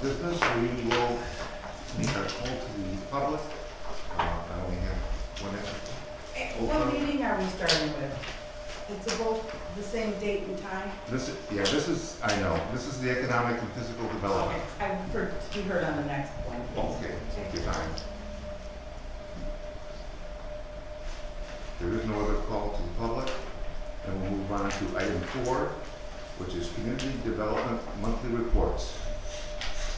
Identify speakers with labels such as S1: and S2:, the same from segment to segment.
S1: business, we will make our call to the public. I only have one extra.
S2: What meeting are we starting with? It's both the same date and time?
S1: This is, I know, this is the economic and physical development.
S2: Okay, I've heard, to be heard on the next one.
S1: Okay, take your time. There is no other call to the public, and we'll move on to item 4, which is community development monthly reports.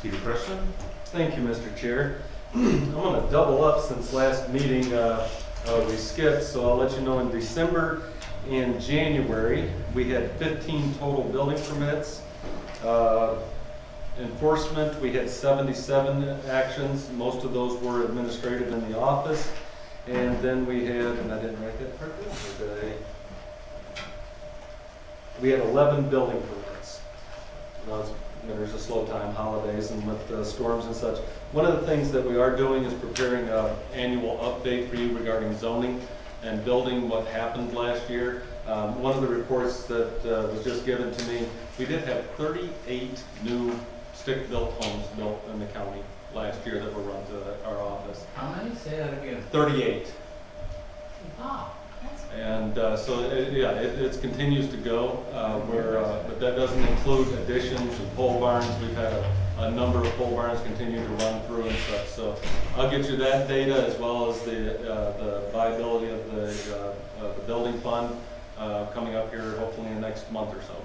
S1: Peter Preston?
S3: Thank you, Mr. Chair. I'm going to double up since last meeting we skipped, so I'll let you know in December and January we had 15 total building permits. Enforcement, we had 77 actions. Most of those were administrative in the office. And then we had, and I didn't write that part down today, we had 11 building permits. There's a slow time, holidays, and with the storms and such. One of the things that we are doing is preparing an annual update for you regarding zoning and building, what happened last year. One of the reports that was just given to me, we did have 38 new stick-built homes built in the county last year that were run to our office.
S4: How many? Say that again.
S3: 38.
S4: Wow.
S3: And so it continues to go, but that doesn't include additions and pole barns. We've had a number of pole barns continue to run through and such. So I'll get you that data as well as the viability of the building fund coming up here hopefully in the next month or so.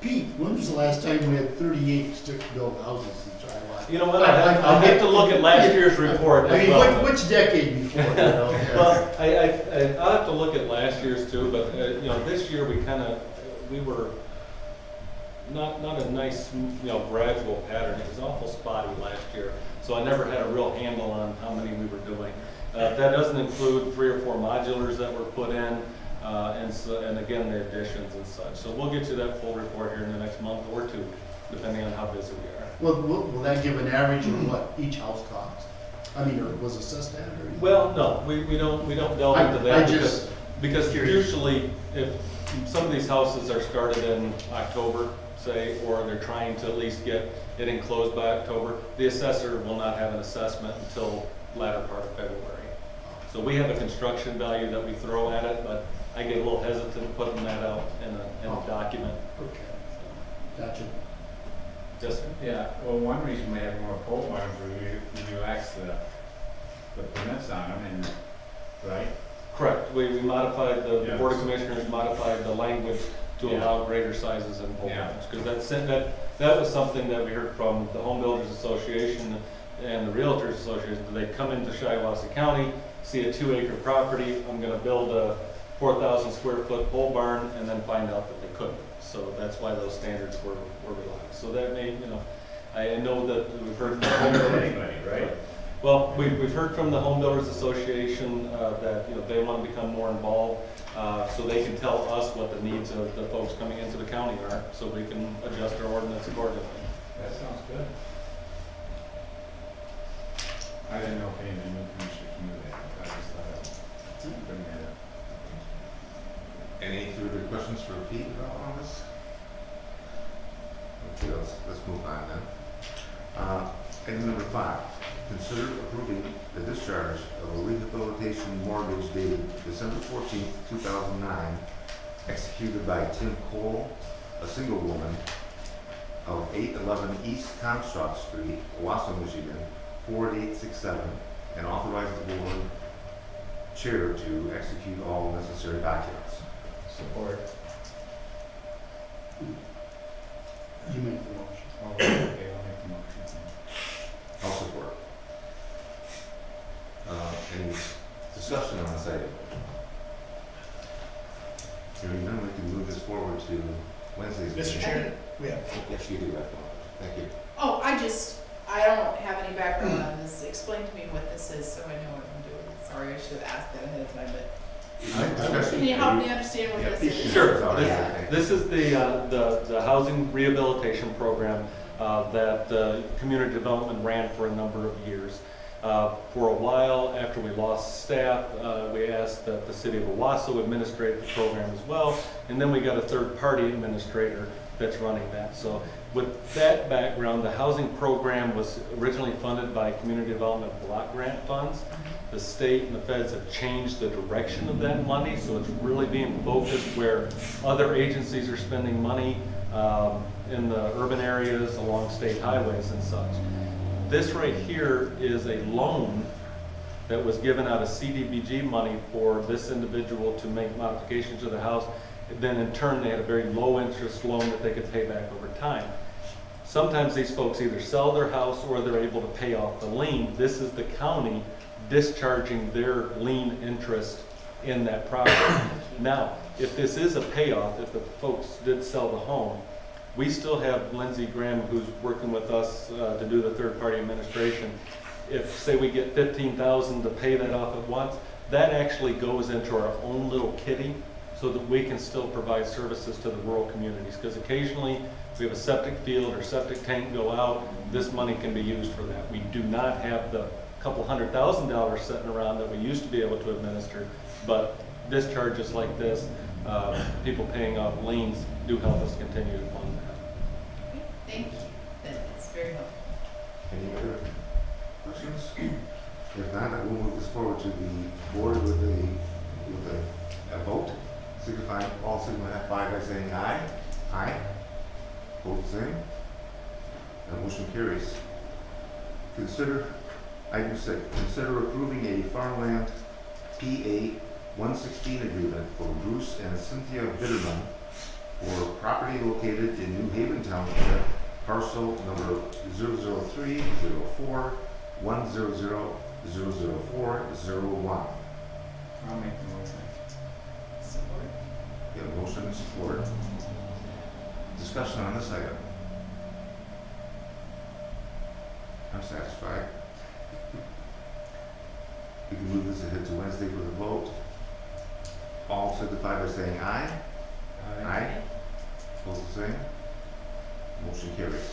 S5: Pete, when was the last time we had 38 stick-built houses in Shiawassee?
S3: You know what? I'll have to look at last year's report.
S5: I mean,
S3: well.
S5: which decade before? You know?
S3: Well, I'll have to look at last year's too, but you know, this year we were not a nice, gradual pattern. It was awful spotty last year, so I never had a real handle on how many we were doing. That doesn't include 3 or 4 modulars that were put in. And again, the additions and such. So we'll get you that full report here in the next month or 2, depending on how busy we are.
S5: Well, will that give an average of what each house cost? I mean, or was assessed at? Or
S3: well, no, we don't delve into that because usually if some of these houses are started in October, say, or they're trying to at least get it enclosed by October, the assessor will not have an assessment until latter part of February. So we have a construction value that we throw at it, but I get a little hesitant putting that out in a document.
S5: Okay. Gotcha.
S3: Yes, sir.
S4: Yeah, well, one reason we have more pole barns is we relax the permits on them, and, right?
S3: Correct. We modified, the
S4: Yes.
S3: Board of Commissioners modified the language to
S4: Yeah.
S3: allow greater sizes in pole
S4: Yeah.
S3: barns. Because that was something that we heard from the Home Builders Association and the Realtors Association. They come into Shiawassee County, see a 2-acre property, I'm going to build a 4,000 square foot pole barn, and then find out that they couldn't. So that's why those standards were relaxed. So that made, I know that we've heard from the Home Builders.
S4: Anybody, right?
S3: Well, we've heard from the Home Builders Association that they want to become more involved, so they can tell us what the needs of the folks coming into the county are, so we can adjust our ordinance accordingly.
S4: That sounds good. I didn't know if any of the new commissioners knew that. I just thought I'd bring that up.
S1: Any further questions for Pete about all this? Okay, let's move on then. Item number 5, consider approving the discharge of a rehabilitation mortgage dated December 14th, 2009, executed by Tim Cole, a single woman, of 811 East Comstock Street, Owasso, Michigan, 48867, and authorize the board chair to execute all necessary documents.
S4: Support.
S5: You make the motion.
S4: Oh, okay, I'll make the motion.
S1: I'll support. Any discussion on this item? Hearing none, we can move this forward to Wednesday's meeting.
S6: Mr. Chair, we have.
S1: Yes, you do have one. Thank you.
S6: Oh, I don't have any background on this. Explain to me what this is so I know what I'm doing. Sorry, I should have asked that ahead of time, but can you help me understand what this is?
S3: Sure.
S6: Yeah.
S3: This is the housing rehabilitation program that community development ran for a number of years. For a while, after we lost staff, we asked that the city of Owasso administrate the program as well, and then we got a third-party administrator that's running that. So with that background, the housing program was originally funded by Community Development Block Grant funds. The state and the feds have changed the direction of that money, so it's really being focused where other agencies are spending money in the urban areas along state highways and such. This right here is a loan that was given out of CDBG money for this individual to make modifications to the house. Then in turn, they had a very low interest loan that they could pay back over time. Sometimes these folks either sell their house or they're able to pay off the lien. This is the county discharging their lien interest in that property. Now, if this is a payoff, if the folks did sell the home, we still have Lindsey Graham, who's working with us to do the third-party administration. If, say, we get $15,000 to pay that off at once, that actually goes into our own little kitty so that we can still provide services to the rural communities. Because occasionally, if we have a septic field or septic tank go out, this money can be used for that. We do not have the couple $100,000 sitting around that we used to be able to administer, but discharges like this, people paying off liens, do help us continue to fund that.
S6: Okay, thank you. That's very helpful.
S1: Any other questions? If not, I will move this forward to the board with a vote. All signify by saying aye. Aye. Both same. That motion carries. Consider, item 6, consider approving a farmland PA 116 agreement for Bruce and Cynthia Bitterman for property located in New Haven Township, parcel number 00304 100 00401.
S4: I'll make the motion.
S6: Support.
S1: We have motion and support. Discussion on this item. I'm satisfied. We can move this ahead to Wednesday for the vote. All signify by saying aye. Aye. Both the same. Motion carries.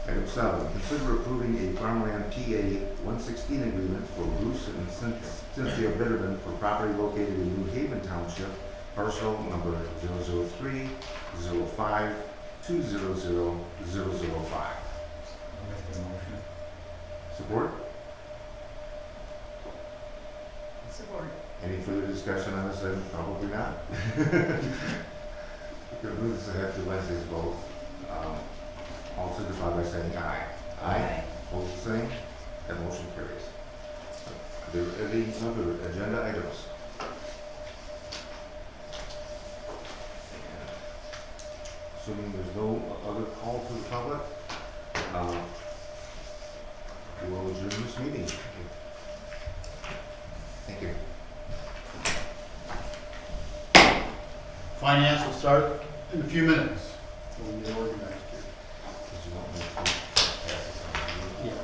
S1: Item 7, consider approving a farmland PA 116 agreement for Bruce and Cynthia Bitterman for property located in New Haven Township, parcel number 003 05 200 005.
S4: I'll make the motion.
S1: Support?
S6: Support.
S1: Any further discussion on this item? Probably not. We can move this ahead to Wednesday's vote. All signify by saying aye.
S6: Aye.
S1: Both the same. That motion carries. Are there any other agenda items? Assuming there's no other call to the public, we will adjourn this meeting. Thank you.
S5: Finance will start in a few minutes. We'll get organized here.
S1: Did you want me to pass this on to you?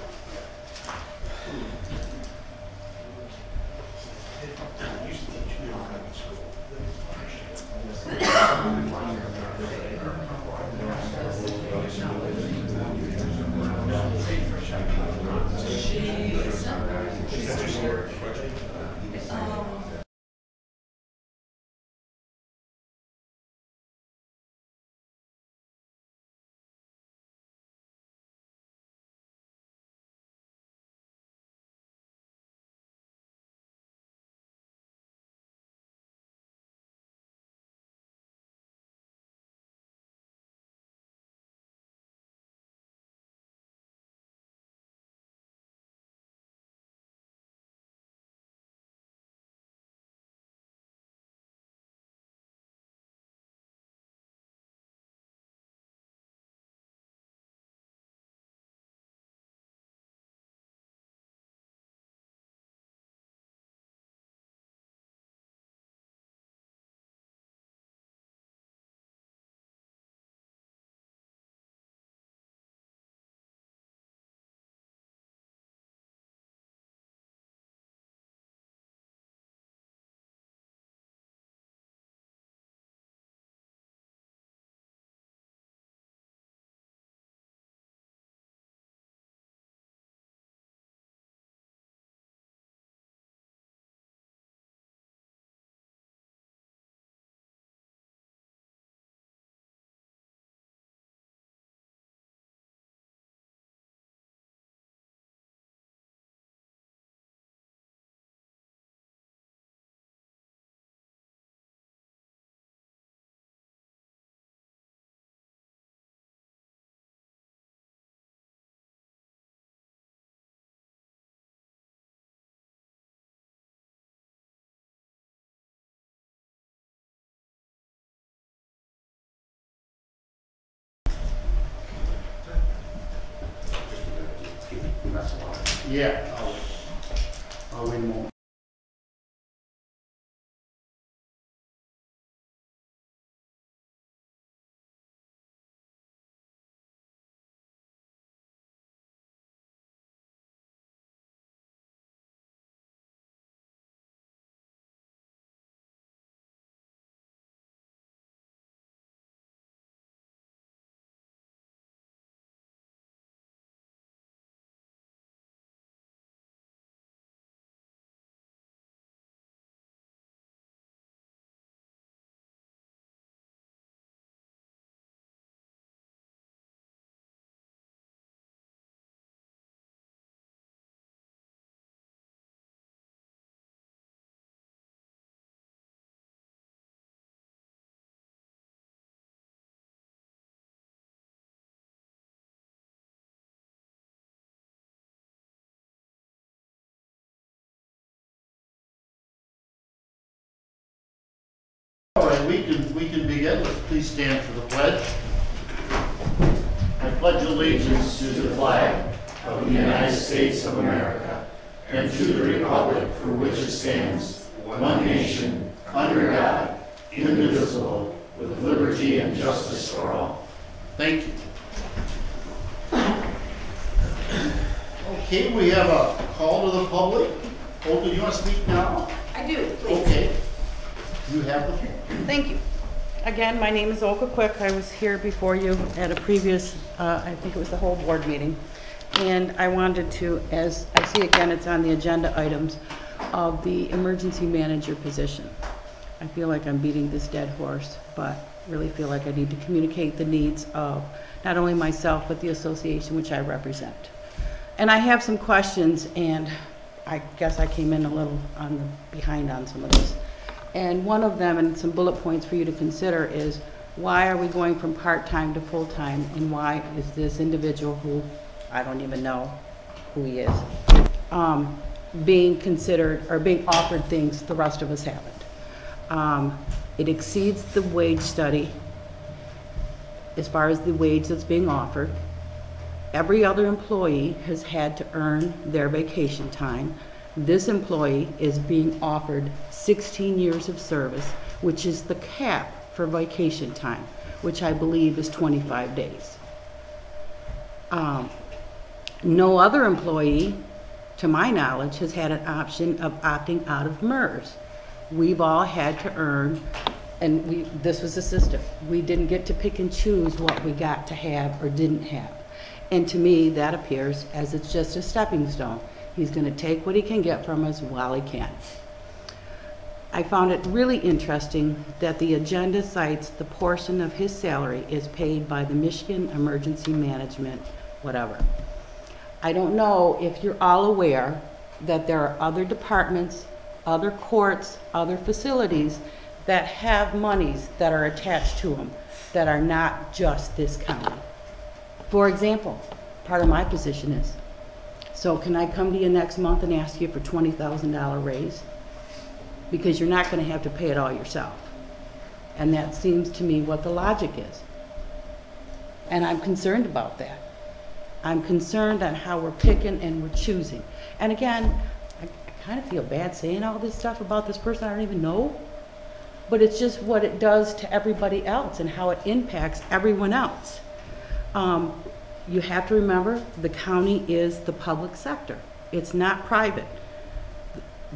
S5: Yeah, I'll wait a moment. All right, we can begin. Let's please stand for the pledge. I pledge allegiance to the flag of the United States of America and to the republic for which it stands, one nation, under God, indivisible, with liberty and justice for all. Thank you. Okay, we have a call to the public. Olga, do you want to speak now?
S2: I do, please.
S5: Okay. You have the floor.
S2: Thank you. Again, my name is Olga Quick. I was here before you at a previous, I think it was the whole board meeting. And I wanted to, as I see again, it's on the agenda items of the emergency manager position. I feel like I'm beating this dead horse, but really feel like I need to communicate the needs of not only myself, but the association which I represent. And I have some questions, and I guess I came in a little behind on some of this. And one of them, and some bullet points for you to consider, is why are we going from part-time to full-time, and why is this individual, who I don't even know who he is, being considered or being offered things the rest of us haven't. It exceeds the wage study as far as the wage that's being offered. Every other employee has had to earn their vacation time. This employee is being offered 16 years of service, which is the cap for vacation time, which I believe is 25 days. No other employee, to my knowledge, has had an option of opting out of MERS. We've all had to earn, and this was the system. We didn't get to pick and choose what we got to have or didn't have. And to me, that appears as it's just a stepping stone. He's going to take what he can get from us while he can. I found it really interesting that the agenda cites the portion of his salary is paid by the Michigan Emergency Management, whatever. I don't know if you're all aware that there are other departments, other courts, other facilities that have monies that are attached to them that are not just this county. For example, part of my position is, so can I come to you next month and ask you for $20,000 raise? Because you're not going to have to pay it all yourself. And that seems to me what the logic is. And I'm concerned about that. I'm concerned on how we're picking and we're choosing. And again, I kind of feel bad saying all this stuff about this person I don't even know. But it's just what it does to everybody else and how it impacts everyone else. You have to remember, the county is the public sector. It's not private.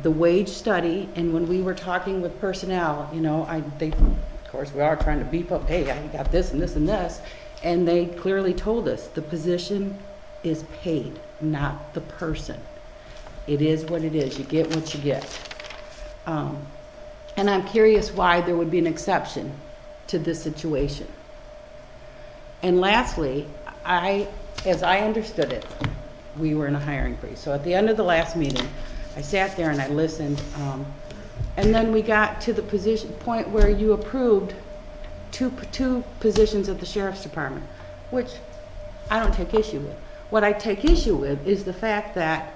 S2: The wage study, and when we were talking with personnel, you know, of course we are trying to beef up, hey, I got this and this and this, and they clearly told us the position is paid, not the person. It is what it is. You get what you get. And I'm curious why there would be an exception to this situation. And lastly, as I understood it, we were in a hiring freeze. So at the end of the last meeting, I sat there and I listened, and then we got to the point where you approved two positions at the Sheriff's Department, which I don't take issue with. What I take issue with is the fact that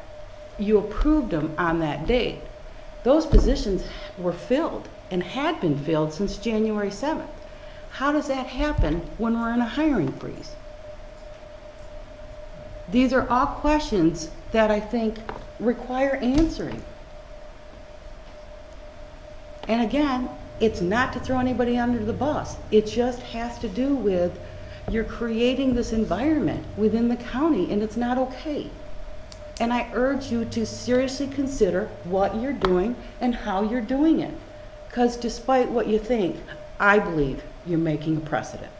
S2: you approved them on that date. Those positions were filled and had been filled since January 7th. How does that happen when we're in a hiring freeze? These are all questions that I think require answering. And again, it's not to throw anybody under the bus. It just has to do with you're creating this environment within the county, and it's not okay. And I urge you to seriously consider what you're doing and how you're doing it. Because despite what you think, I believe you're making a precedent.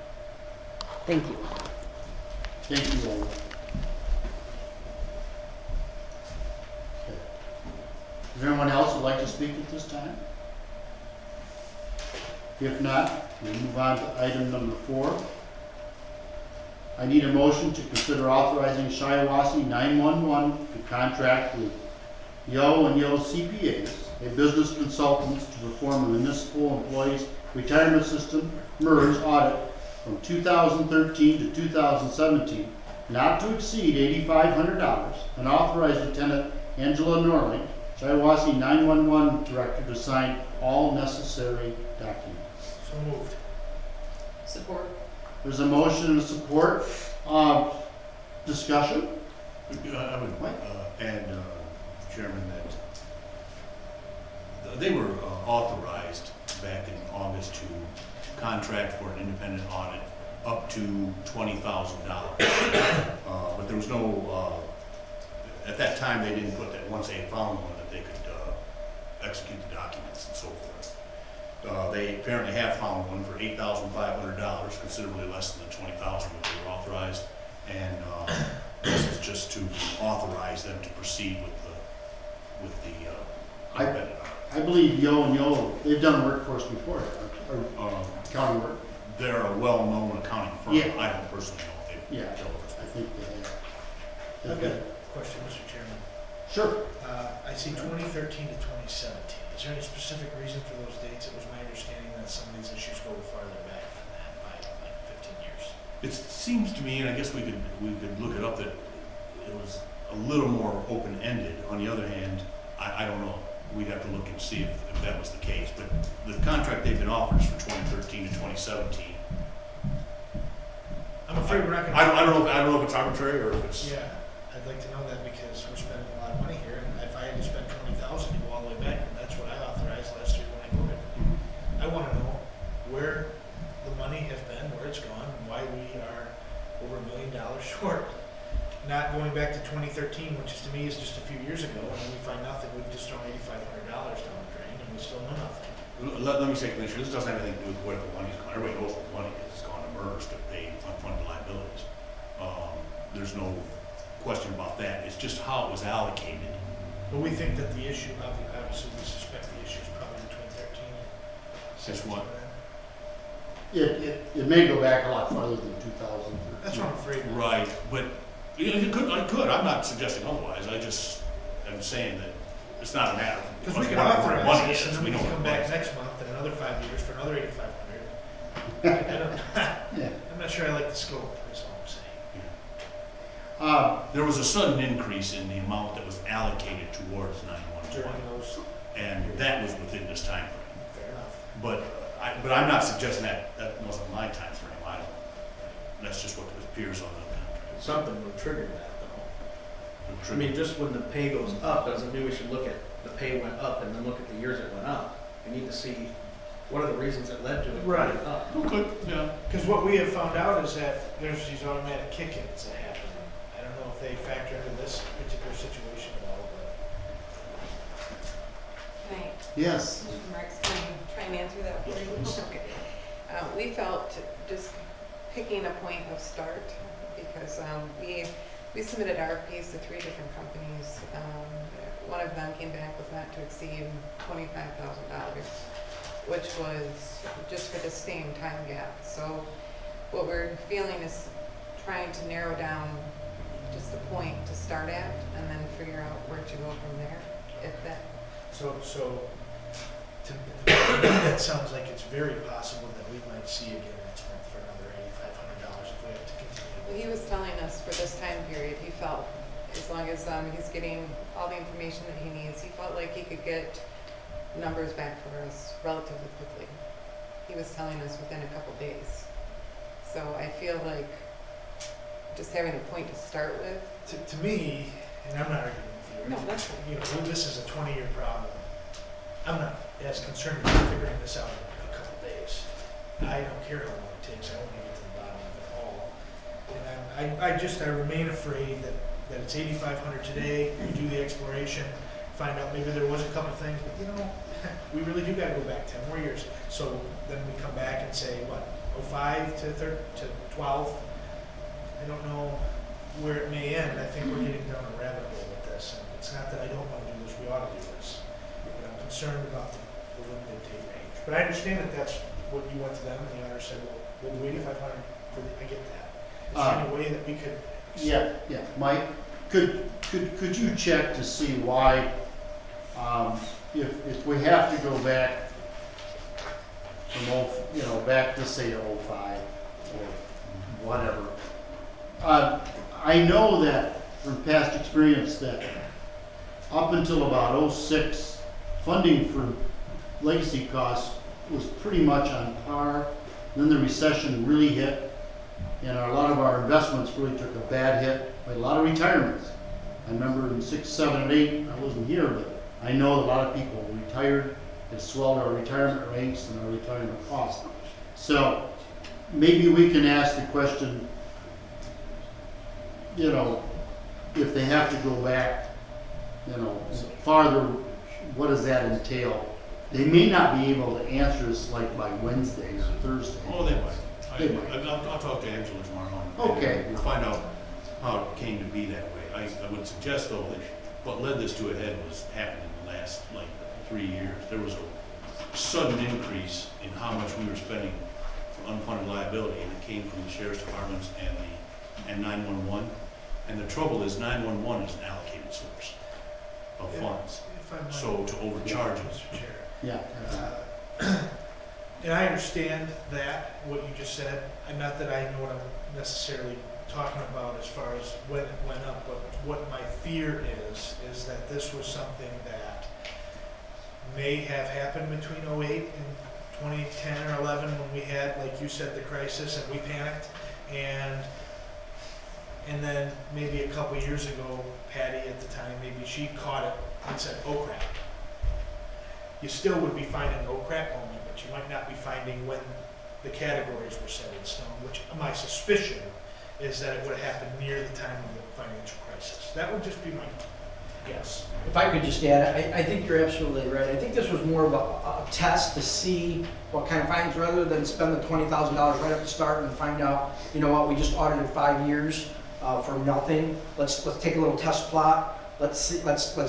S2: Thank you.
S5: Thank you, Lola. Okay. Is there anyone else who'd like to speak at this time? If not, we'll move on to item number 4. I need a motion to consider authorizing Shiawassee 911 to contract with Yo and Yo CPAs, a business consultant, to perform a municipal employees retirement system MERS audit from 2013 to 2017, not to exceed $8,500, and authorize Lieutenant Angela Norling, Shiawassee 911 Director, to sign all necessary documents.
S7: So moved.
S6: Support.
S5: There's a motion and a support. Discussion?
S8: I would add, Chairman, that they were authorized back in August to contract for an independent audit up to $20,000. But there was no, at that time they didn't put that once they had found one that they could execute the documents and so forth. They apparently have found one for $8,500, considerably less than the $20,000 that they were authorized. And this is just to authorize them to proceed with the independent audit.
S5: I believe Yo and Yo, they've done work for us before, or accounting work.
S8: They're a well-known accounting firm.
S5: Yeah.
S8: I don't personally know if they've
S5: Yeah,
S8: dealt with us
S5: I think they have.
S7: I've got a question, Mr. Chairman.
S5: Sure.
S7: I see 2013 to 2017. Is there any specific reason for those dates? It was my understanding that some of these issues go farther back than that by like 15 years.
S8: It seems to me, and I guess we could look it up, that it was a little more open-ended. On the other hand, I don't know. We'd have to look and see if that was the case. But the contract they've been offered is for 2013 to 2017.
S7: I'm afraid we're not going to.
S8: I don't know if it's arbitrary or if it's.
S7: Yeah, I'd like to know that because we're spending a lot of money here, and if I had to spend $20,000 to go all the way back, and that's what I authorized last year when I voted. I want to know where the money has been, where it's gone, and why we are over $1 million short. Not going back to 2013, which to me is just a few years ago, and when we find nothing, we've just thrown $8,500 down the drain, and we still know nothing.
S8: Let me say, Commissioner, this doesn't have anything to do with where the money's gone. Everybody knows where the money is. It's gone to MERS to pay unfunded liabilities. There's no question about that. It's just how it was allocated.
S7: But we think that the issue, obviously we suspect the issue is probably between 13 and 16.
S8: what?
S5: It may go back a lot farther than 2000.
S7: That's what I'm afraid of.
S8: Right, but it could. I'm not suggesting otherwise. I just am saying that it's not a matter of
S7: Because we can
S8: where
S7: authorize
S8: money
S7: this,
S8: is.
S7: and then we
S8: know
S7: can
S8: where
S7: come
S8: the money
S7: back
S8: is.
S7: next month in another 5 years for another $8,500. I don't,
S5: Yeah.
S7: I'm not sure I like the scope, that's all I'm saying.
S8: There was a sudden increase in the amount that was allocated towards
S7: During
S8: 911,
S7: those,
S8: and that was within this time frame.
S7: fair enough.
S8: But I'm not suggesting that wasn't my time frame. I don't. That's just what appears on the contract.
S9: Something will trigger that, though.
S8: The
S9: I
S8: trigger.
S9: mean, just when the pay goes up, doesn't mean we should look at the pay went up and then look at the years it went up. We need to see what are the reasons that led to it
S7: Right.
S9: going up.
S8: Who could? Yeah.
S7: Because what we have found out is that there's these automatic kick-ins that happen. I don't know if they factor into this particular situation at all, but.
S10: Right.
S5: Yes.
S10: Mark's going to try and answer that for you. Okay. We felt just picking a point of start because we submitted RFPs to 3 different companies. One of them came back with not to exceed $25,000, which was just for the same time gap. So what we're feeling is trying to narrow down just a point to start at and then figure out where to go from there. If that.
S7: So to me, that sounds like it's very possible that we might see again next month for another $8,500 if we have to continue.
S10: Well, he was telling us for this time period, he felt as long as he's getting all the information that he needs, he felt like he could get numbers back for us relatively quickly. He was telling us within a couple days. So I feel like just having a point to start with.
S7: To me, and I'm not arguing with you.
S10: No, that's fine.
S7: You know, this is a 20-year problem. I'm not as concerned about figuring this out in a couple days. I don't care how long it takes, I want to get to the bottom of it all. And I remain afraid that it's 8,500 today, we do the exploration, find out maybe there was a couple things, but you know, we really do gotta go back 10 more years. So then we come back and say, what, 05 to 12? I don't know where it may end. I think we're getting down a rabbit hole with this. And it's not that I don't want to do this, we ought to do this. But I'm concerned about the limited date range. But I understand that that's what you went to them and the auditor said, well, we'll do 8,500 for the, I get that. Is there any way that we could?
S5: Yeah, Mike, could you check to see why, if we have to go back from, back to say 05 or whatever. I know that from past experience that up until about 06, funding for legacy costs was pretty much on par. Then the recession really hit, and a lot of our investments really took a bad hit. We had a lot of retirements. I remember in 6, 7, and 8, I wasn't here, but I know a lot of people retired. It swelled our retirement ranks and our retirement costs. So maybe we can ask the question, if they have to go back, farther, what does that entail? They may not be able to answer us like by Wednesday or Thursday.
S8: Oh, they might. I'll talk to Angela tomorrow morning.
S5: Okay.
S8: We'll find out how it came to be that way. I would suggest, though, that what led this to a head was happened in the last, 3 years. There was a sudden increase in how much we were spending for unfunded liability, and it came from the sheriff's departments and 911. And the trouble is 911 is an allocated source of funds.
S7: If I might.
S8: So to overcharge it.
S7: Mr. Chair.
S5: Yeah.
S7: And I understand that, what you just said, and not that I know what I'm necessarily talking about as far as when it went up, but what my fear is that this was something that may have happened between 08 and 2010 or 11 when we had, like you said, the crisis and we panicked, and then maybe a couple years ago, Patty at the time, maybe she caught it and said, oh crap. You still would be finding an oh crap moment, but you might not be finding when the categories were set in stone, which my suspicion is that it would have happened near the time of the financial crisis. That would just be my guess.
S11: If I could just add, I think you're absolutely right. I think this was more of a test to see what kind of fines, rather than spend the $20,000 right at the start and find out, you know what, we just audited 5 years for nothing. Let's take a little test plot. Let's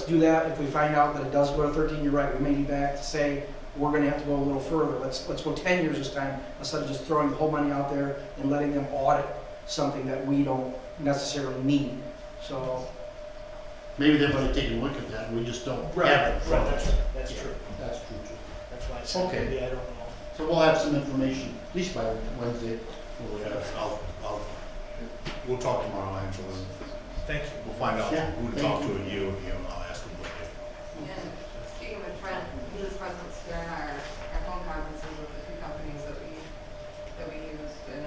S11: do that. If we find out that it does go to 13, you're right. We may be back to say we're going to have to go a little further. Let's go 10 years this time instead of just throwing the whole money out there and letting them audit something that we don't necessarily need. So
S5: Maybe they've already taken a look at that and we just don't have it.
S7: Right, that's
S5: Yeah,
S7: true.
S5: That's true too.
S7: That's why I said
S5: Okay.
S7: maybe I don't know.
S5: So we'll have some information, at least by Wednesday.
S8: We'll talk tomorrow, Angela.
S7: Thank you.
S8: We'll find out
S5: Yeah,
S8: who to
S5: thank
S8: talk
S5: you.
S8: to at you, and I'll ask them what they.
S10: And speaking with Trent, his presence during our phone conferences with the two companies that we used, and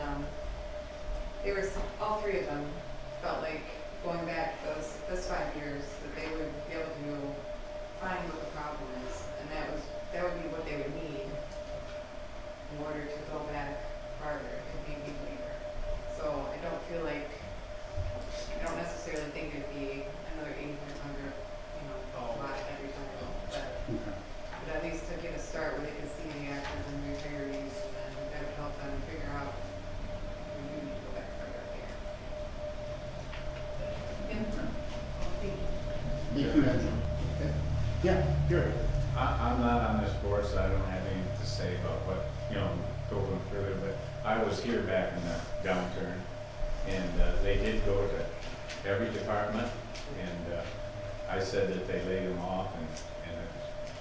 S10: they were all three of them felt like going back those 5 years that they would be able to find what the problem is, and that would be what they would need in order to go back farther and be later. So I don't necessarily think it'd be another 8,500, lot every time, but at least to get a start where they can see the actors and retirees, and then that would help them figure out if we need to go back further here.
S5: Thank you, Andrew. Okay. Yeah, Gary.
S4: I'm not on this board, so I don't have anything to say about what, going further, but I was here back in the downturn, and they did go to every department, and I said that they laid them off, and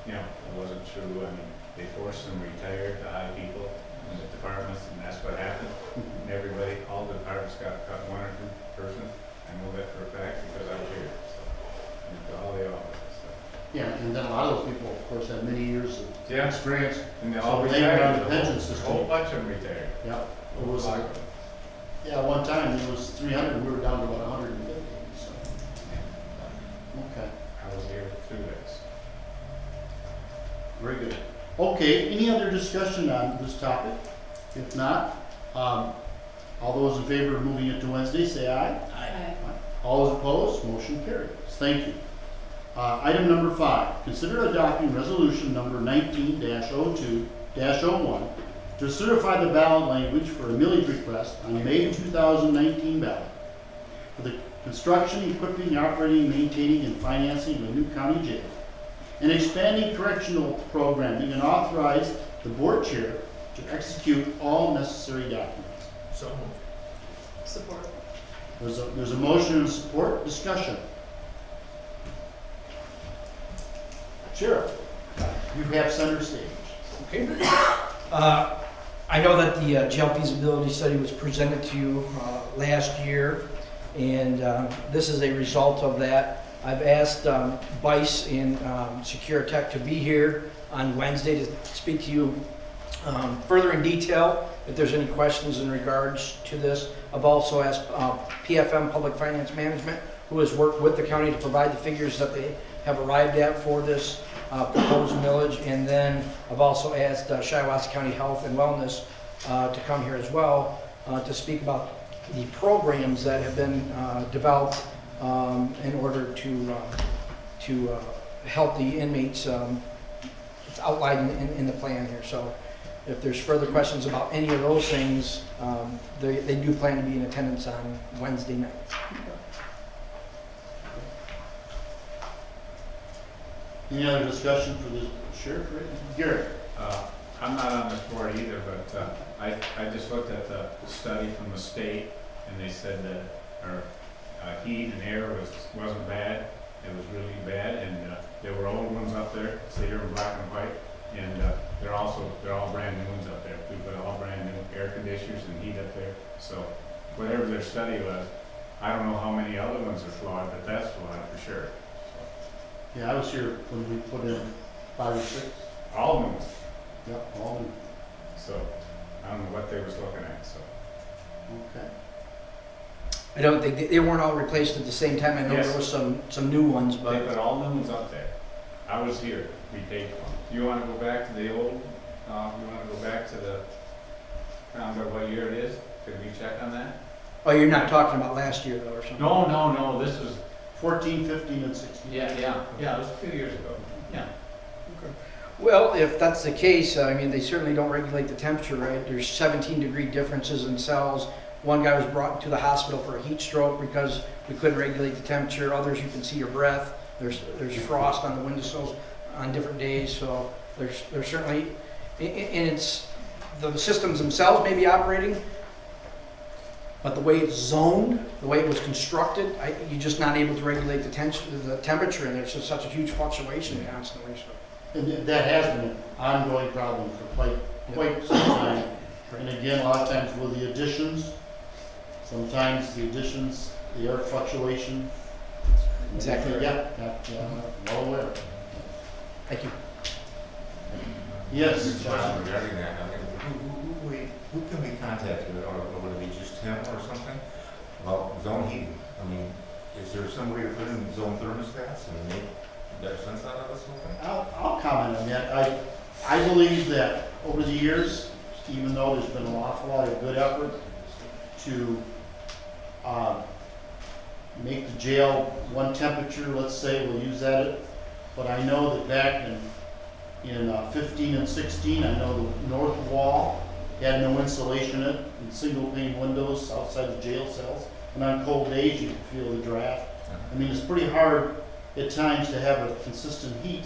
S4: it wasn't true. I mean, they forced them to retire, the high people in the departments, and that's what happened. And all the departments got cut, one or two persons. I know that for a fact because I was here, so, and all the offices. So.
S5: Yeah, and then a lot of those people, of course, have many years of
S4: Yeah.
S5: experience.
S4: And they all
S5: So they went on
S4: retired.
S5: the pension
S4: A
S5: system.
S4: whole bunch of them retired.
S5: Yeah, it was one time it was 300, we were down to about 150. So. Okay,
S4: I was here through this.
S5: very good. Okay, any other discussion on this topic? If not, all those in favor of moving it to Wednesday, say aye.
S6: Aye.
S5: All those opposed, motion carries. Thank you. Item number 5, consider adopting resolution number 19-02-01 to certify the ballot language for a millage request on May 2019 ballot for the construction, equipping, operating, maintaining, and financing of a new county jail, and expanding correctional programming, and authorize the board chair to execute all necessary documents.
S7: So moved.
S6: Support.
S5: There's a motion and support. Discussion. Sheriff, you have center stage.
S11: Okay. I know that the jail feasibility study was presented to you last year, and this is a result of that. I've asked Bice and Secure-Tech to be here on Wednesday to speak to you further in detail if there's any questions in regards to this. I've also asked PFM, Public Finance Management, who has worked with the county to provide the figures that they have arrived at for this proposed millage. And then I've also asked Shiawassee County Health and Wellness to come here as well to speak about the programs that have been developed in order to help the inmates. It's outlined in the plan here. So if there's further questions about any of those things, they do plan to be in attendance on Wednesday night.
S5: Any other discussion for the sheriff? Gary?
S4: I'm not on this board either, but I just looked at the study from the state, and they said that our heat and air wasn't bad. It was really bad, and there were old ones up there, so they're in black and white, and they're all brand new ones up there. We put all brand new air conditioners and heat up there. So whatever their study was, I don't know how many other ones are flawed, but that's flawed for sure.
S5: Yeah, I was here when we put in 5 or 6.
S4: All new ones.
S5: Yep, all new.
S4: So I don't know what they was looking at. So
S5: Okay.
S11: I don't think they weren't all replaced at the same time. I know
S4: Yes.
S11: there was some new ones,
S4: they
S11: but
S4: put all new ones up there. I was here. We paid for them. You want to go back to the old? You want to go back to the? I don't know what year it is. Could we check on that?
S11: oh, you're not talking about last year though, or something?
S4: No. This was.
S5: 14, 15, and 16.
S4: Yeah. It was a few years ago. Yeah.
S11: Well, if that's the case, I mean, they certainly don't regulate the temperature, right? There's 17-degree differences in cells. One guy was brought to the hospital for a heat stroke because we couldn't regulate the temperature. Others, you can see your breath. There's frost on the windowsills on different days. So there's certainly, and it's the systems themselves may be operating, but the way it's zoned, the way it was constructed, you're just not able to regulate the temperature, and there's just such a huge fluctuation constantly. So.
S5: And that has been an ongoing problem for quite some time. And again, a lot of times with the additions, sometimes the air fluctuation.
S11: Exactly.
S5: Yeah, well aware.
S11: Thank you.
S5: Yes,
S1: Just a
S5: John.
S1: question regarding that. I mean, who can we contact, or would it be just him or something, about zone heating? I mean, is there some way to put in zone thermostats and make better sense out of this whole thing?
S5: I'll comment on that. I believe that over the years, even though there's been an awful lot of good effort to make the jail one temperature, let's say, we'll use that. But I know that back in 15 and 16, I know the north wall had no insulation in it, and single pane windows outside the jail cells. And on cold days, you can feel the draft. I mean, it's pretty hard at times to have a consistent heat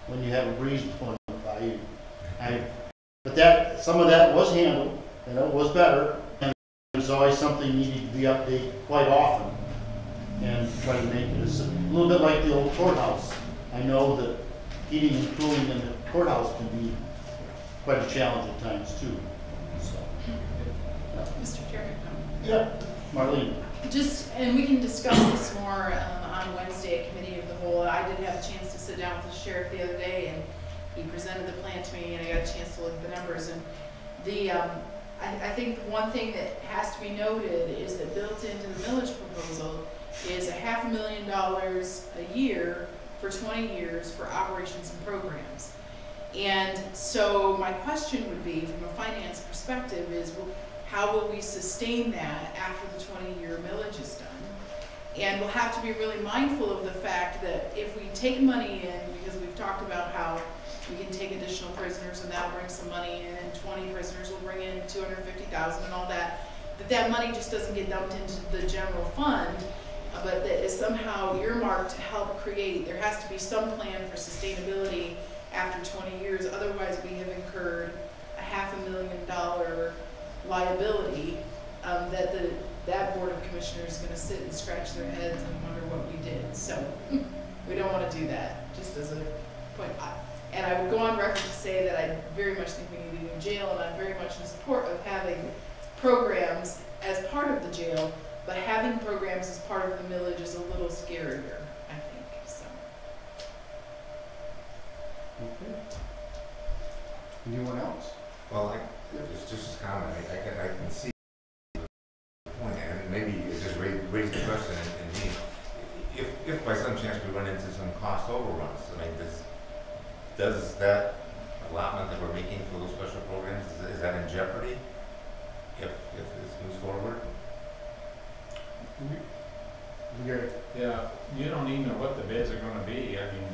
S5: when you have a breeze blowing by you. But some of that was handled, and it was better. And there's always something needing to be updated quite often, and try to make it a little bit like the old courthouse. I know that heating and cooling in the courthouse can be quite a challenge at times too. So,
S6: Mr. Chairman.
S5: yeah, Marlene.
S6: And we can discuss this more on Wednesday at Committee of the Whole. I did have a chance to sit down with the sheriff the other day, and he presented the plan to me, and I got a chance to look at the numbers. And I think one thing that has to be noted is that built into the millage proposal is $500,000 a year for 20 years for operations and programs. And so my question would be, from a finance perspective, is how will we sustain that after the 20-year millage is done? And we'll have to be really mindful of the fact that if we take money in, because we've talked about how we can take additional prisoners and that'll bring some money in, and 20 prisoners will bring in $250,000 and all that, that money just doesn't get dumped into the general fund, but that is somehow earmarked to help create, there has to be some plan for sustainability after 20 years, otherwise we have incurred a $500,000 liability that Board of Commissioners is going to sit and scratch their heads and wonder what we did. So we don't want to do that, just as a point. And I would go on record to say that I very much think we need a new jail, and I'm very much in support of having programs as part of the jail, but having programs as part of the millage is a little scarier, I think. So.
S1: Okay. Anyone else? Well, it's just a comment. I can see the point, and maybe it just raised the question in me. If by some chance we run into some cost overruns, I mean, does that allotment that we're making for those special programs, is that in jeopardy if this moves forward?
S4: Yeah, you don't even know what the bids are gonna be. I mean,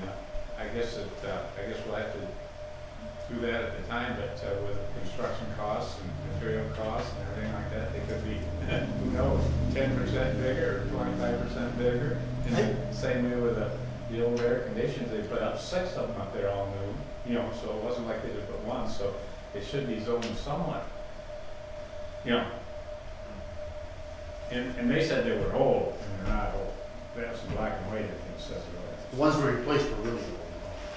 S4: I guess we'll have to do that at the time, but with construction costs and material costs and everything like that, they could be, who knows, 10% bigger or 25% bigger. And the same way with the old air conditions, they put up 6 of them up there all new, you know, so it wasn't like they just put one, so it should be zoned somewhat, you know. And they said they were old, and they're not old. That was in black and white, I think, says it.
S5: The ones we replaced were really old.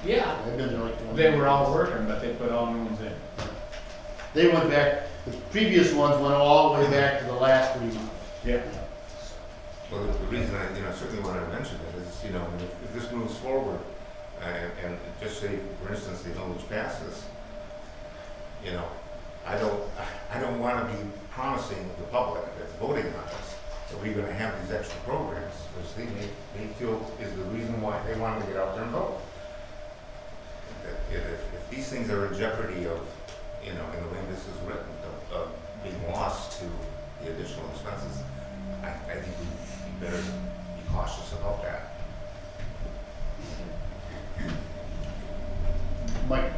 S4: Yeah.
S5: They've been there like 20
S4: They were
S5: years.
S4: all working, but they put all new ones in.
S5: They went back, the previous ones went all the way back to the last remodel.
S4: Yeah.
S1: Well, the reason I certainly wanted to mention that is, if this moves forward, and just say, for instance, the village passes, I don't want to be promising the public that's voting on this that we're going to have these extra programs, which they feel is the reason why they want to get out there and vote. If these things are in jeopardy of, in the way this is written, of being lost to the additional expenses, I think we better be cautious about that.
S5: Mike?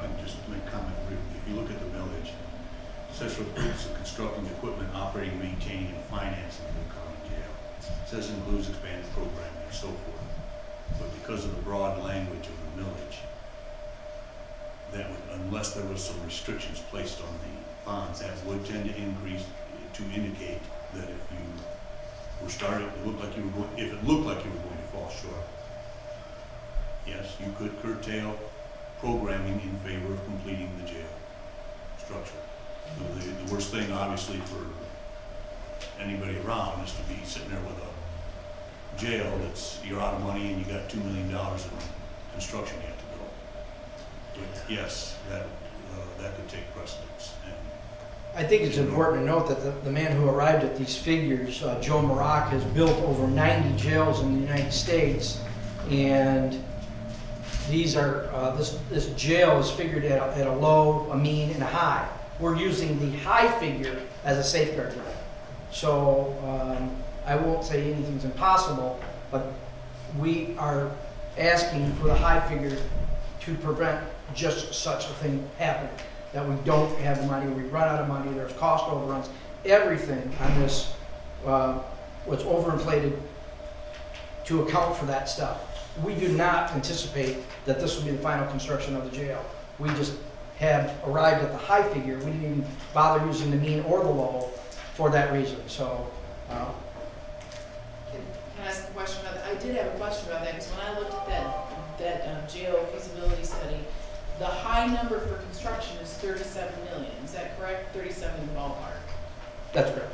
S8: I just make a comment briefly. If you look at the village, it says for the purpose of constructing equipment, operating, maintaining, and financing the new county jail. It says includes expanded programming and so forth. But because of the broad language of the millage, that would, unless there was some restrictions placed on the bonds, that would tend to increase, to indicate that if you were starting, if it looked like you were going to fall short, yes, you could curtail programming in favor of completing the jail structure. The worst thing, obviously, for anybody around is to be sitting there with a jail that's, you're out of money and you got $2 million in construction you have to build. But yes, that could take precedence.
S11: I think it's important to note that the man who arrived at these figures, Joe Maroc, has built over 90 jails in the United States, and these are this jail is figured at a low, a mean, and a high. We're using the high figure as a safeguard value. So I won't say anything's impossible, but we are asking for the high figure to prevent just such a thing happening. That we don't have the money, we run out of money, there's cost overruns. Everything on this was overinflated to account for that stuff. We do not anticipate that this will be the final construction of the jail. We just have arrived at the high figure. We didn't even bother using the mean or the low for that reason. So,
S6: Can I ask a question about that? I did have a question about that, because when I looked at that jail feasibility study, the high number for construction is 37 million. Is that correct? 37 in the ballpark.
S11: that's correct.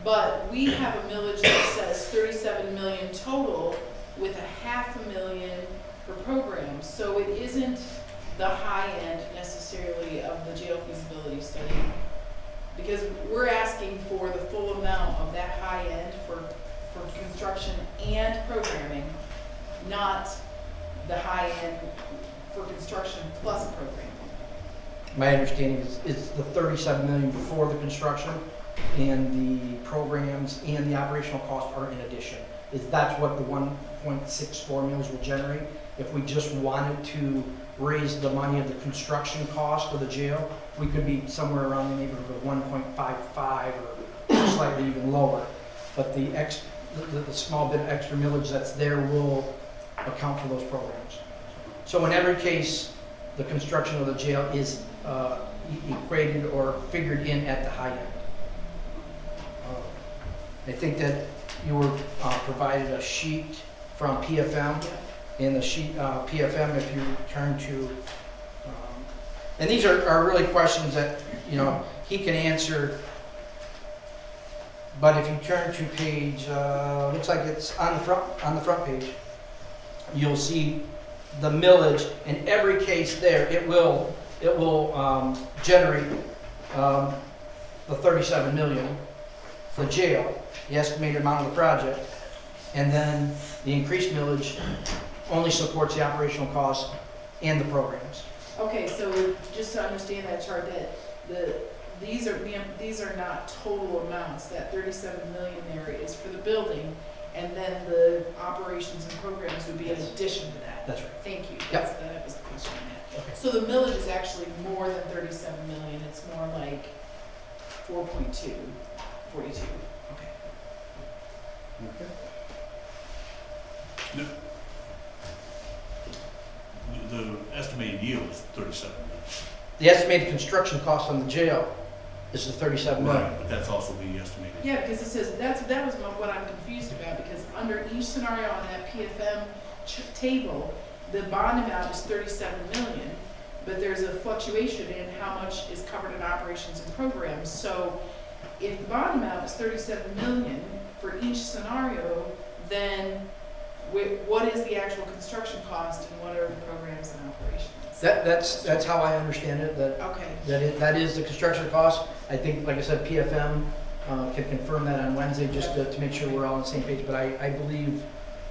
S6: But we have a millage that says 37 million total with $500,000 for programs. So it isn't the high end necessarily of the jail feasibility study, because we're asking for the full amount of that high end for for construction and programming, not the high end for construction plus programming.
S11: My understanding is it's the 37 million before the construction, and the programs and the operational costs are in addition. That's what the 1.64 mils will generate. If we just wanted to raise the money of the construction cost of the jail, we could be somewhere around the neighborhood of 1.55 or slightly even lower. But the small bit of extra millage that's there will account for those programs. So in every case, the construction of the jail is equated or figured in at the high end. I think that you were provided a sheet from PFM. In the sheet PFM, if you turn to, and these are really questions that he can answer. But if you turn to page, looks like it's on the front page, you'll see the millage. In every case, there it will generate the 37 million for the jail, the estimated amount of the project, and then the increased millage only supports the operational costs and the programs.
S6: Okay, so just to understand that chart, that these are not total amounts. That 37 million there is for the building, and then the operations and programs would be in addition to that.
S11: That's right.
S6: Thank you.
S11: Yep.
S6: That was the question I had.
S11: Okay.
S6: So the millage is actually more than 37 million. It's more like 4.2, 42. Okay.
S1: Okay.
S8: The estimated yield is 37 million.
S11: The estimated construction cost on the jail is the 37 million.
S8: Right, but that's also the estimated.
S6: Yeah, because it says, that was what I'm confused about, because under each scenario on that PFM table, the bond amount is 37 million, but there's a fluctuation in how much is covered in operations and programs. So if the bond amount is 37 million for each scenario, then what is the actual construction cost and what are the programs and operations?
S11: That's how I understand it.
S6: Okay.
S11: That is the construction cost. I think, like I said, PFM can confirm that on Wednesday just to make sure we're all on the same page. But I believe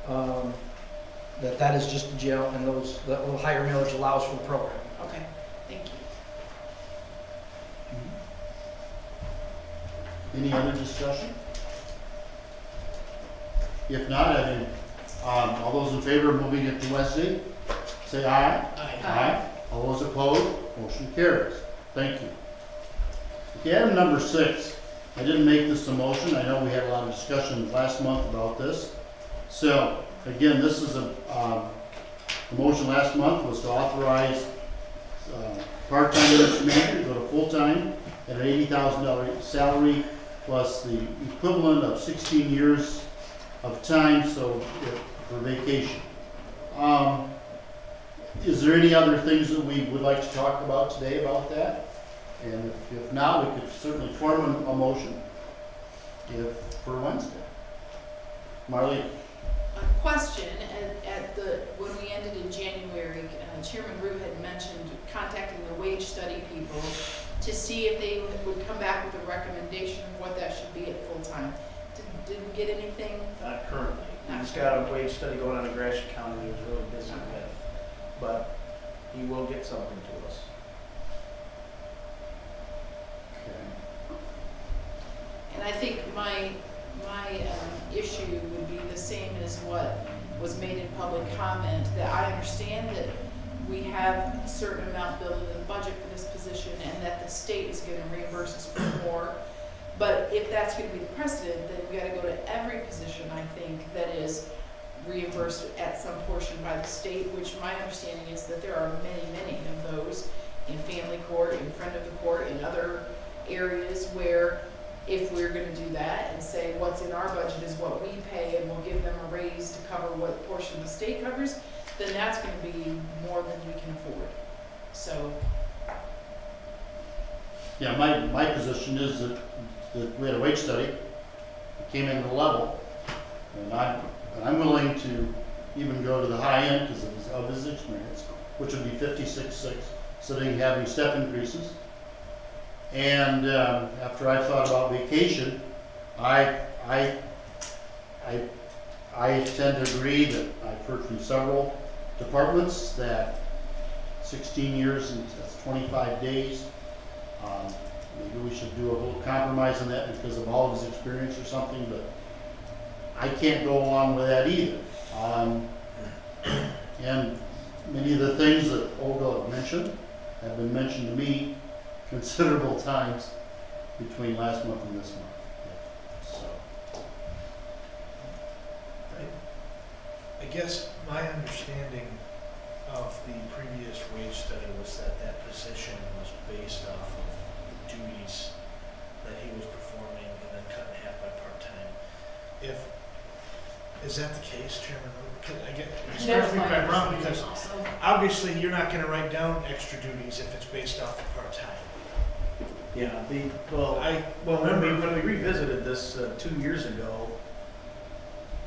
S11: that is just the jail, and that little higher millage allows for the program.
S6: Okay. Thank you.
S5: Any other discussion? If not, I mean, all those in favor of moving it to Wednesday, say aye.
S6: Aye.
S5: All those opposed, motion carries. Thank you. Okay, item number 6. I didn't make this a motion. I know we had a lot of discussion last month about this. So, again, this is the motion last month was to authorize part-time energy manager to go to full-time at an $80,000 salary plus the equivalent of 16 years of time, so for vacation. Is there any other things that we would like to talk about today about that? And if not, we could certainly form a motion for Wednesday. Marley?
S6: A question, when we ended in January, Chairman Root had mentioned contacting the wage study people to see if they would come back with a recommendation of what that should be at full-time. Did we get anything?
S9: Not currently. We just got a wage study going on in Gratiot County he was really busy with, but he will get something to us.
S6: And I think my issue would be the same as what was made in public comment, that I understand that we have a certain amount built into the budget for this position and that the state is going to reimburse us for more. But if that's going to be the precedent, then we got to go to every position, I think, that is reimbursed at some portion by the state, which my understanding is that there are many, many of those in family court, in friend of the court, in other areas where if we're going to do that and say what's in our budget is what we pay and we'll give them a raise to cover what portion the state covers, then that's going to be more than we can afford. So.
S5: Yeah, my position is that we had a wage study, it came in at a level, and I'm willing to even go to the high end because of his experience, which would be 56.6, so they having step increases. And after I thought about vacation, I I tend to agree that I've heard from several departments that 16 years and that's 25 days. Maybe we should do a little compromise on that because of all of his experience or something, but I can't go along with that either. And many of the things that Olga mentioned have been mentioned to me considerable times between last month and this month. So,
S7: I guess my understanding of the previous wage study was that that position was based off of the duties that he was performing and then cut in half by part-time. Is that the case, Chairman? Correct me if I'm wrong, because obviously you're not gonna write down extra duties if it's based off of part-time.
S9: Yeah, when we revisited this 2 years ago,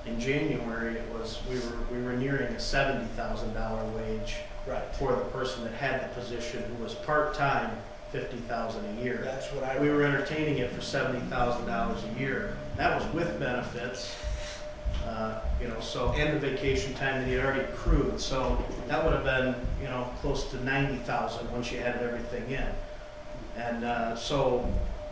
S9: in January, it was, we were nearing a $70,000 wage
S7: Right.
S9: for the person that had the position who was part-time, $50,000 a year.
S7: That's what I.
S9: We were entertaining it for $70,000 a year. That was with benefits, so, and the vacation time that he had already accrued. So that would have been, close to $90,000 once you added everything in. And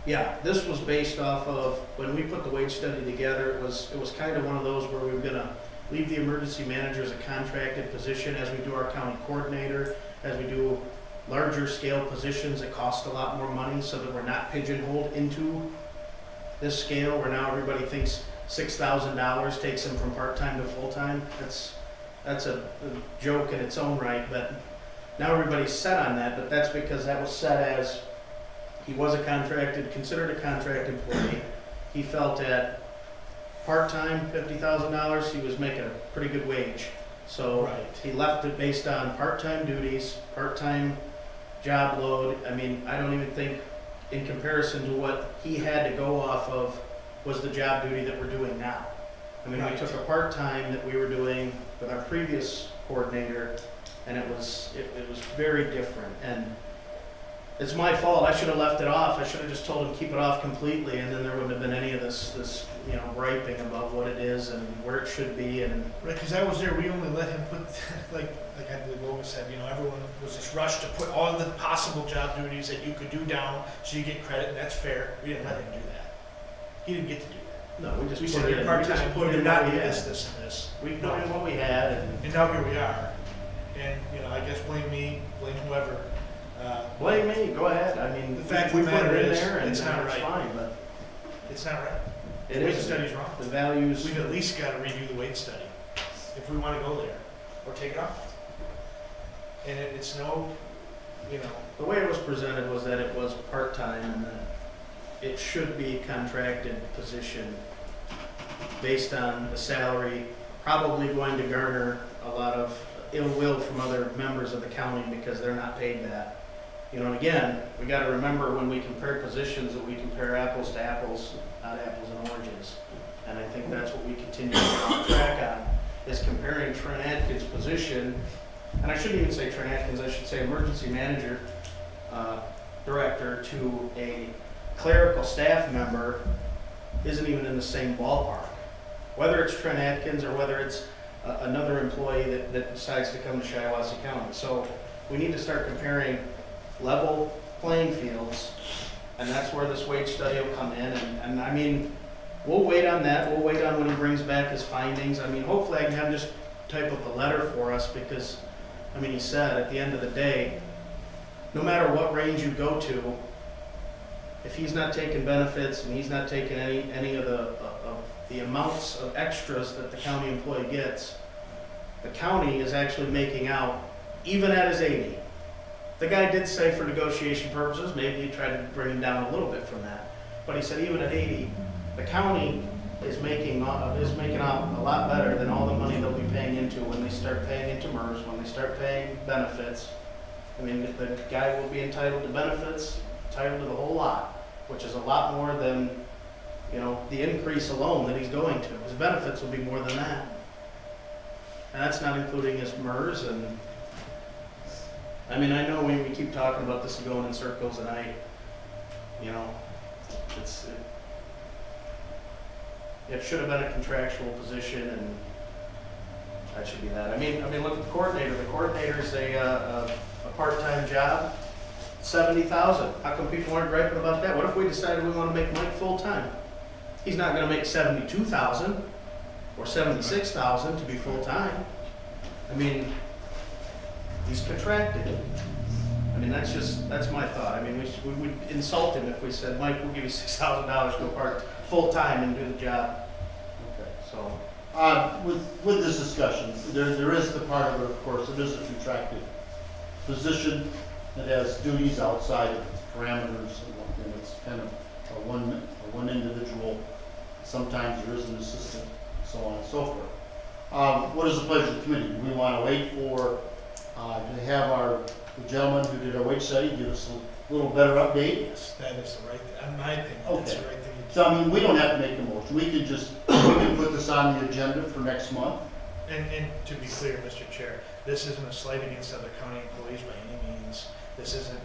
S9: yeah, this was based off of, when we put the wage study together, it was kind of one of those where we were gonna leave the emergency manager as a contracted position as we do our county coordinator, as we do larger scale positions that cost a lot more money, so that we're not pigeonholed into this scale where now everybody thinks $6,000 takes them from part-time to full-time. That's a joke in its own right, but now everybody's set on that, but that's because that was set as he was considered a contract employee. He felt at part-time, $50,000, he was making a pretty good wage. So
S7: Right.
S9: he left it based on part-time duties, part-time job load. I mean, I don't even think in comparison to what he had to go off of was the job duty that we're doing now. I mean, we
S7: Right.
S9: took a part-time that we were doing with our previous coordinator, and it was very different. And it's my fault. I should have left it off. I should have just told him keep it off completely, and then there wouldn't have been any of this griping about what it is and where it should be. And
S7: Right, because I was there, we only let him put, like I believe Olga said, everyone was just rushed to put all the possible job duties that you could do down so you get credit, and that's fair. We didn't let him do that. He didn't get to do that.
S9: no, we just
S7: We
S9: put
S7: said
S9: in,
S7: you're
S9: we
S7: part-time,
S9: just put
S7: you
S9: in
S7: do not
S9: what we
S7: do
S9: had.
S7: this, and this.
S9: We put in what we had,
S7: And now here we are. And, I guess blame me, blame whoever.
S9: blame me. Go ahead. I mean,
S7: The fact
S9: we
S7: of the
S9: put
S7: matter
S9: it in
S7: is,
S9: there, and
S7: it's not
S9: it's
S7: right.
S9: fine. But
S7: It's not right.
S9: it
S7: The wage
S9: is
S7: study's wrong.
S9: the values.
S7: We've at least got to redo the wage study if we want to go there, or take it off. And it's no,
S9: The way it was presented was that it was part-time and that it should be a contracted position based on a salary, probably going to garner a lot of ill will from other members of the county because they're not paid that. And again, we got to remember when we compare positions that we compare apples to apples, not apples and oranges. And I think that's what we continue to get off track on, is comparing Trent Atkins' position, and I shouldn't even say Trent Atkins, I should say emergency manager, director, to a clerical staff member isn't even in the same ballpark. Whether it's Trent Atkins or whether it's another employee that decides to come to Shiawassee County. So we need to start comparing level playing fields, and that's where this wage study will come in. And I mean, we'll wait on that. We'll wait on when he brings back his findings. I mean, hopefully I can have him just type up a letter for us because, I mean, he said at the end of the day, no matter what range you go to, if he's not taking benefits and he's not taking any of the amounts of extras that the county employee gets, the county is actually making out, even at his 80. The guy did say for negotiation purposes, maybe he tried to bring him down a little bit from that. But he said even at 80, the county is making out a lot better than all the money they'll be paying into when they start paying into MERS, when they start paying benefits. I mean, the guy will be entitled to benefits, entitled to the whole lot, which is a lot more than, the increase alone that he's going to. His benefits will be more than that. And that's not including his MERS. And I mean, I know we keep talking about this and going in circles, and it should have been a contractual position, and that should be that. I mean, look at the coordinator. The coordinator's a part-time job, 70,000. How come people aren't griping about that? What if we decided we want to make Mike full-time? He's not going to make 72,000 or 76,000 to be full-time. I mean, he's contracted. I mean, that's my thought. I mean, we would insult him if we said, Mike, we'll give you $6,000 to go full-time and do the job.
S5: Okay.
S9: So,
S5: With this discussion, there is the part of it, of course, it is a contracted position that has duties outside of its parameters, and it's kind of a one individual. Sometimes there is an assistant, so on and so forth. What is the pleasure of the committee? Do we want to wait for, to have the gentleman who did our wage study give us a little better update?
S7: Yes, that is the right, in my opinion, that's the right thing.
S5: So, I mean, we don't have to make a motion. We can just, we can put this on the agenda for next month.
S7: And to be clear, Mr. Chair, this isn't a slight against other county employees by any means. This isn't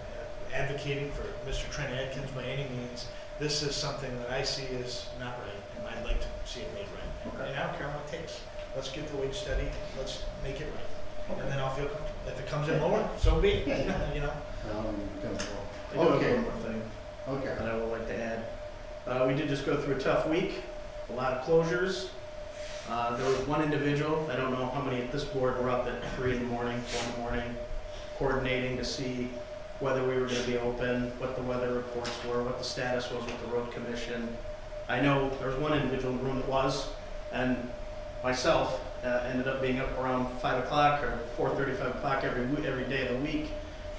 S7: advocating for Mr. Trent Atkins by any means. This is something that I see as not right, and I'd like to see it made right.
S5: Okay.
S7: And I don't care what it takes. Let's get the wage study, let's make it right. And then I'll feel comfortable. If it comes in lower, so be it, you know?
S9: I do have
S5: Okay.
S9: one more thing
S5: Okay.
S9: that I would like to add. We did just go through a tough week, a lot of closures. There was one individual, I don't know how many at this board were up at 3 in the morning, 4 in the morning, coordinating to see whether we were going to be open, what the weather reports were, what the status was with the road commission. I know there was one individual in the room that was, and myself ended up being up around 5 o'clock or 4:30, 5 o'clock every day of the week,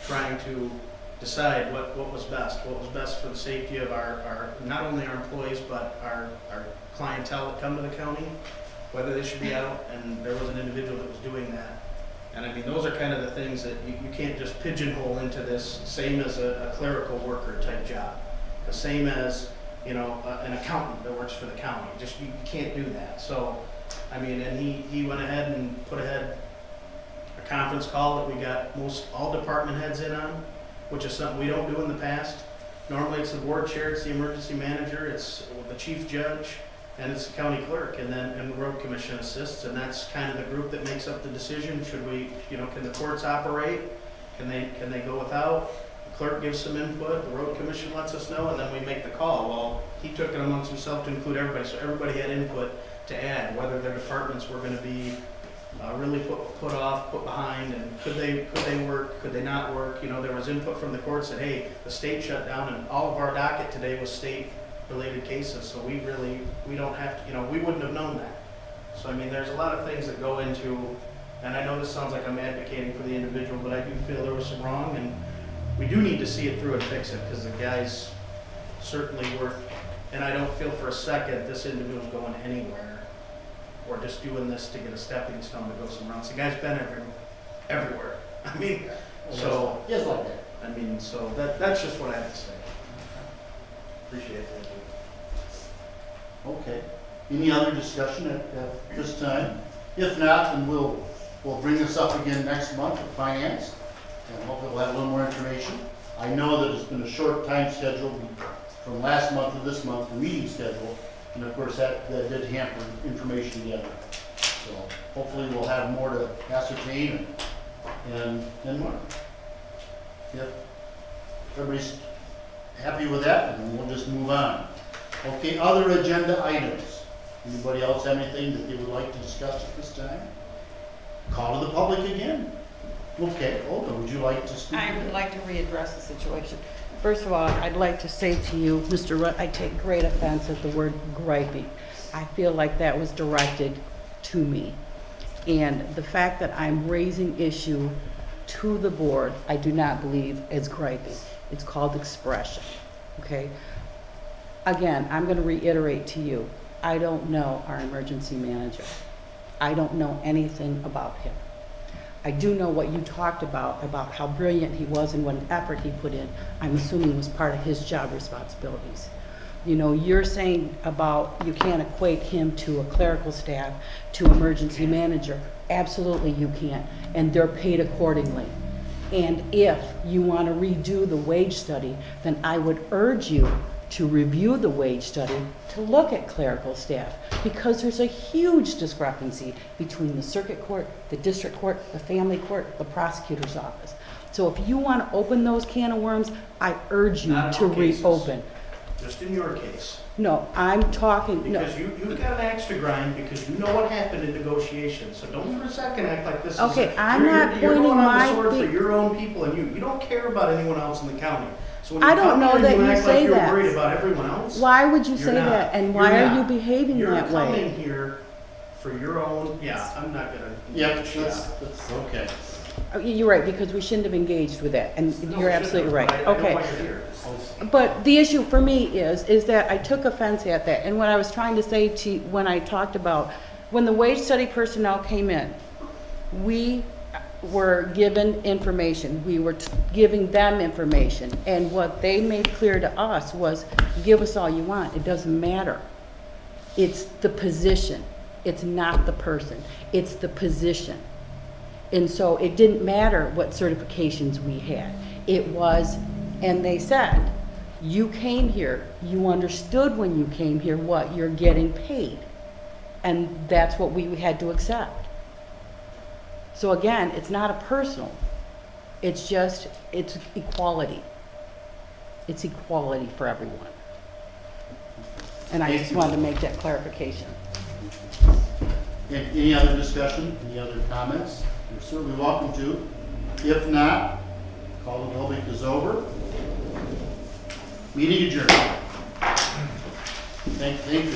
S9: trying to decide what was best for the safety of our not only our employees but our clientele that come to the county, whether they should be out, and there was an individual that was doing that. And I mean, those are kind of the things that you can't just pigeonhole into this, same as a clerical worker type job, the same as, you know, an accountant that works for the county. Just, you can't do that. So, I mean, and he went ahead and put ahead a conference call that we got all department heads in on, which is something we don't do in the past. Normally it's the board chair, it's the emergency manager, it's the chief judge, and it's the county clerk, and the road commission assists, and that's kind of the group that makes up the decision. Should we, you know, can the courts operate? Can they go without? The clerk gives some input, the road commission lets us know, and then we make the call. Well, he took it amongst himself to include everybody, so everybody had input to add, whether their departments were going to be really put off, put behind, and could they work, could they not work? You know, there was input from the courts that, hey, the state shut down, and all of our docket today was state-related cases, so we don't have to, you know, we wouldn't have known that. So, I mean, there's a lot of things that go into, and I know this sounds like I'm advocating for the individual, but I do feel there was some wrong, and we do need to see it through and fix it, because the guy's certainly worth, and I don't feel for a second this individual's going anywhere, or just doing this to get a stepping stone to go somewhere else. The guy's been everywhere. I mean, so,
S5: Yes, like that.
S9: I mean, so that's just what I have to say. Appreciate it.
S5: Okay. Any other discussion at this time? If not, then we'll bring this up again next month with finance, and hopefully we'll have a little more information. I know that it's been a short time schedule from last month to this month, the meeting schedule, and of course that did hamper information together. So hopefully we'll have more to ascertain and more. Yep. Everybody's happy with that, and we'll just move on. Okay, other agenda items. Anybody else have anything that they would like to discuss at this time? Call to the public again. Okay, Olga, would you like to speak?
S2: I would like to readdress the situation. First of all, I'd like to say to you, Mr. Rutt, I take great offense at the word griping. I feel like that was directed to me. And the fact that I'm raising issue to the board, I do not believe is griping. It's called expression, okay? Again, I'm going to reiterate to you, I don't know our emergency manager. I don't know anything about him. I do know what you talked about how brilliant he was and what effort he put in. I'm assuming was part of his job responsibilities. You know, you're saying about you can't equate him to a clerical staff, to emergency manager. Absolutely you can't, and they're paid accordingly. And if you want to redo the wage study, then I would urge you to review the wage study, to look at clerical staff, because there's a huge discrepancy between the circuit court, the district court, the family court, the prosecutor's office. So if you want to open those can of worms, I urge you
S9: Not in
S2: to
S9: all cases.
S2: reopen.
S9: Just in your case.
S2: No, I'm talking, no.
S9: Because you've got an axe to grind, because you know what happened in negotiations, so don't for a second act like this is.
S2: Okay, I'm
S9: you're-
S2: not
S9: you're
S2: pointing
S9: going on
S2: my
S9: the sword for
S2: thing-
S9: your own people, and you don't care about anyone else in the county. So when
S2: I
S9: you
S2: don't
S9: come
S2: know
S9: here and
S2: that you
S9: act
S2: say
S9: like you're
S2: that.
S9: worried about everyone else.
S2: Why would you
S9: You're
S2: say
S9: not.
S2: that, and
S9: You're
S2: why are
S9: not.
S2: you behaving
S9: You're
S2: that way?
S9: coming here for your own, yeah, I'm not gonna.
S5: Yep,
S9: Yeah.
S5: that's, okay.
S2: You're right, because we shouldn't have engaged with that, and
S9: No,
S2: you're
S9: we
S2: absolutely
S9: shouldn't.
S2: right.
S9: I know
S2: Okay.
S9: why you're here.
S2: But the issue for me is that I took offense at that, and what I was trying to say to, when I talked about, when the wage study personnel came in, we were given information, we were giving them information, and what they made clear to us was, give us all you want, it doesn't matter. It's the position, it's not the person, it's the position. And so it didn't matter what certifications we had, it was, and they said, you came here, you understood when you came here what you're getting paid. And that's what we had to accept. So again, it's not a personal, it's just, it's equality. It's equality for everyone. And I
S5: Thank
S2: just
S5: you.
S2: wanted to make that clarification.
S5: Any other discussion, any other comments? You're certainly welcome to. If not, call the public is over. Meeting adjourned. Thank you.